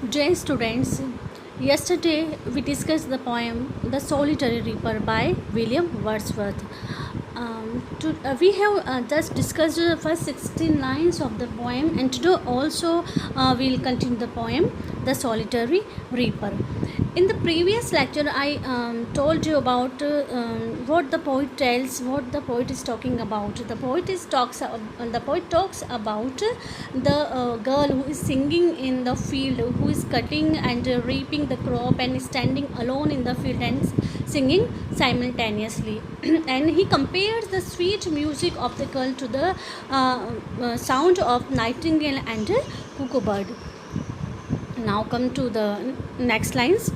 Dear students, yesterday we discussed the poem The Solitary Reaper by William Wordsworth. We have just discussed the first 16 lines of the poem, and today also we'll continue the poem The Solitary Reaper. In the previous lecture, I told you about what the poet tells, what the poet is talking about. The poet talks about the girl who is singing in the field, who is cutting and reaping the crop, and standing alone in the field and singing simultaneously. And he compares the sweet music of the girl to the sound of nightingale and cuckoo bird. Now come to the next lines.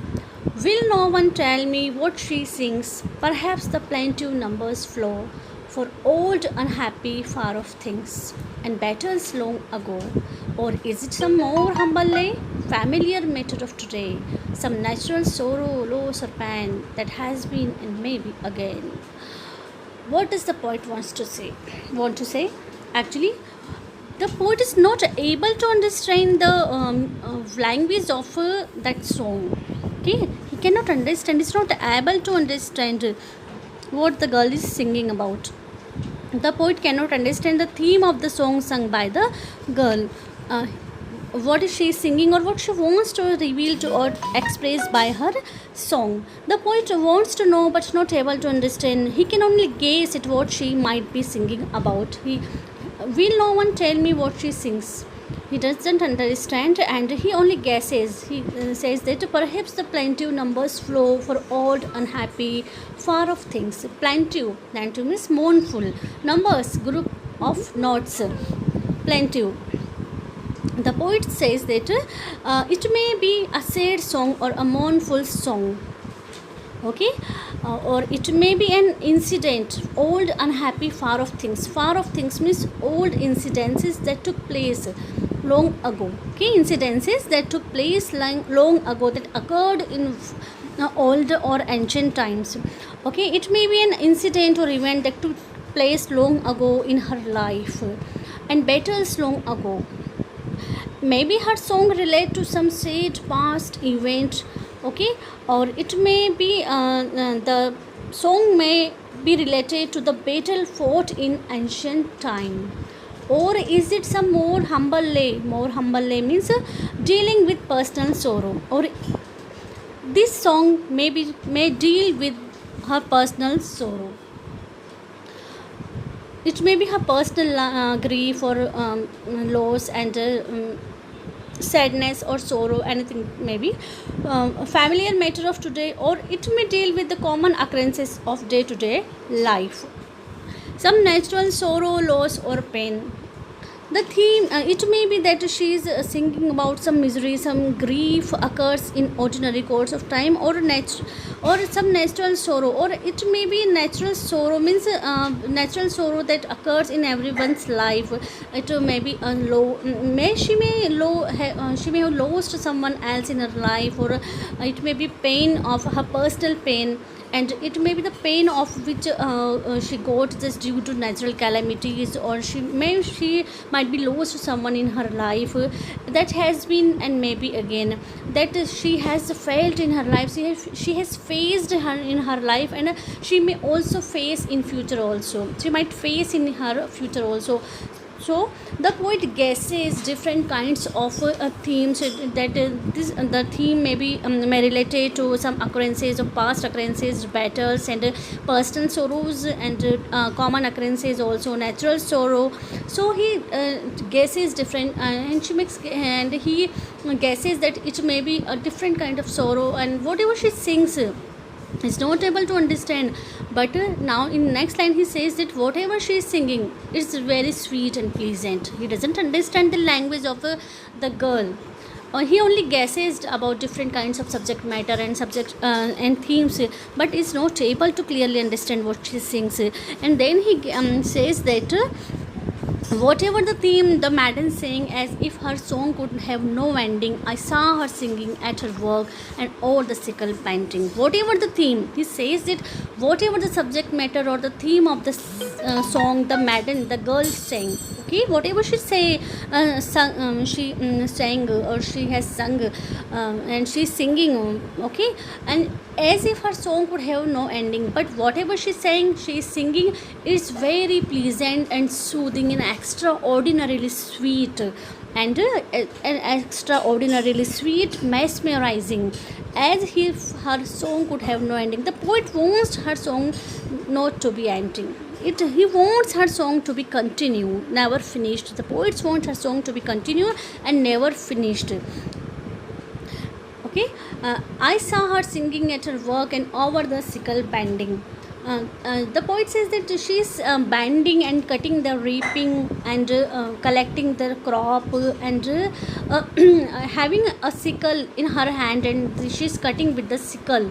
Will no one tell me what she sings? Perhaps the plaintive numbers flow for old, unhappy, far off things and battles long ago. Or is it some more humble lay, familiar matter of today, some natural sorrow, loss or pain that has been and may be again? What does the poet Want to say? Actually, the poet is not able to understand the language of that song. Okay, he cannot understand. He's not able to understand what the girl is singing about. The poet cannot understand the theme of the song sung by the girl. What is she singing, or what she wants to reveal to or express by her song. The poet wants to know but not able to understand. He can only guess at what she might be singing about. Will no one tell me what she sings? He doesn't understand and he only guesses. He says that perhaps the plaintive numbers flow for old, unhappy, far off things. Plaintive means mournful. Numbers, group of notes. Plaintive. The poet says that it may be a sad song or a mournful song. Okay, or it may be an incident, old, unhappy, far off things means old incidences that took place long ago. Okay, incidences that took place long ago, that occurred in old or ancient times. Okay, it may be an incident or event that took place long ago in her life and battles long ago. Maybe her song relate to some sad past event. Okay, or it may be the song may be related to the battle fought in ancient time. Or is it some more humble lay means dealing with personal sorrow, or this song may deal with her personal sorrow. It may be her personal grief or loss and sadness or sorrow, anything maybe a familiar matter of today, or it may deal with the common occurrences of day-to-day life, some natural sorrow, loss or pain. The theme, it may be that she is singing about some misery, some grief occurs in ordinary course of time, or some natural sorrow, or it may be natural sorrow means natural sorrow that occurs in everyone's life. It may be a low, she may have lost someone else in her life, or it may be pain of her personal pain, and it may be the pain of which she got just due to natural calamities, or she might be lost to someone in her life that has been, and maybe again that she has felt in her life, she has faced her in her life, and she may also face in future also, she might face in her future also. So the poet guesses different kinds of themes that the theme may relate to some occurrences of past occurrences, battles and personal sorrows, and common occurrences also, natural sorrow. So he guesses different and he guesses that it may be a different kind of sorrow, and whatever she sings is not able to understand. But now in next line he says that whatever she is singing is very sweet and pleasant. He doesn't understand the language of the girl, or he only guesses about different kinds of subject matter and and themes, but is not able to clearly understand what she sings. And then he says that whatever the theme, the maiden sang as if her song could have no ending. I saw her singing at her work and o'er the sickle painting. Whatever the theme, he says that whatever the subject matter or the theme of the song, the maiden, the girl sang. Okay, Okay, whatever she say, she sang or she has sung, and she's singing, okay, and as if her song could have no ending, but whatever she's saying, she's singing, is very pleasant and soothing and extraordinarily sweet, and extraordinarily sweet, mesmerizing, as if her song could have no ending. The poet wants her song not to be ending. He wants her song to be continued, never finished. The poets want her song to be continued and never finished. Okay, I saw her singing at her work and over the sickle bending. The poet says that she's bending and cutting the reaping and collecting the crop, and having a sickle in her hand, and she's cutting with the sickle.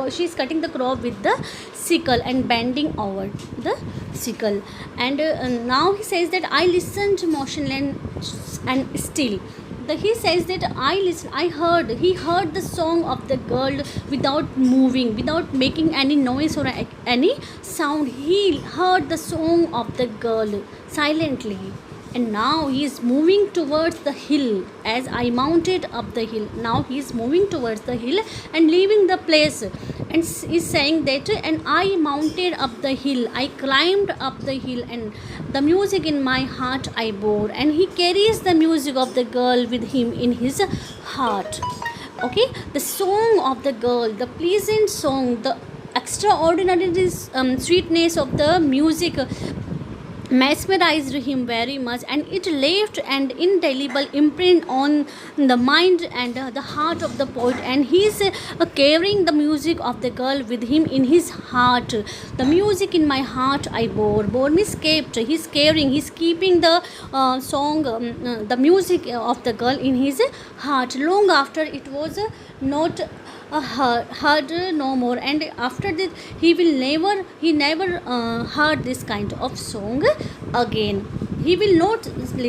She's cutting the crop with the sickle and bending over the sickle. And now he says that I listened motionless and still. He says that he heard the song of the girl without moving, without making any noise or any sound. He heard the song of the girl silently, and now he is moving towards the hill. As I mounted up the hill, now he is moving towards the hill and leaving the place, and is saying that, and I mounted up the hill, I climbed up the hill, and the music in my heart I bore. And he carries the music of the girl with him in his heart. Okay, the song of the girl, the pleasant song, the extraordinary sweetness of the music mesmerized him very much, and it left an indelible imprint on the mind and the heart of the poet. And he is carrying the music of the girl with him in his heart. The music in my heart I bore means kept. He's carrying, he's keeping the song, the music of the girl in his heart long after it was not heard no more. And after that he never heard this kind of song again. He will not listen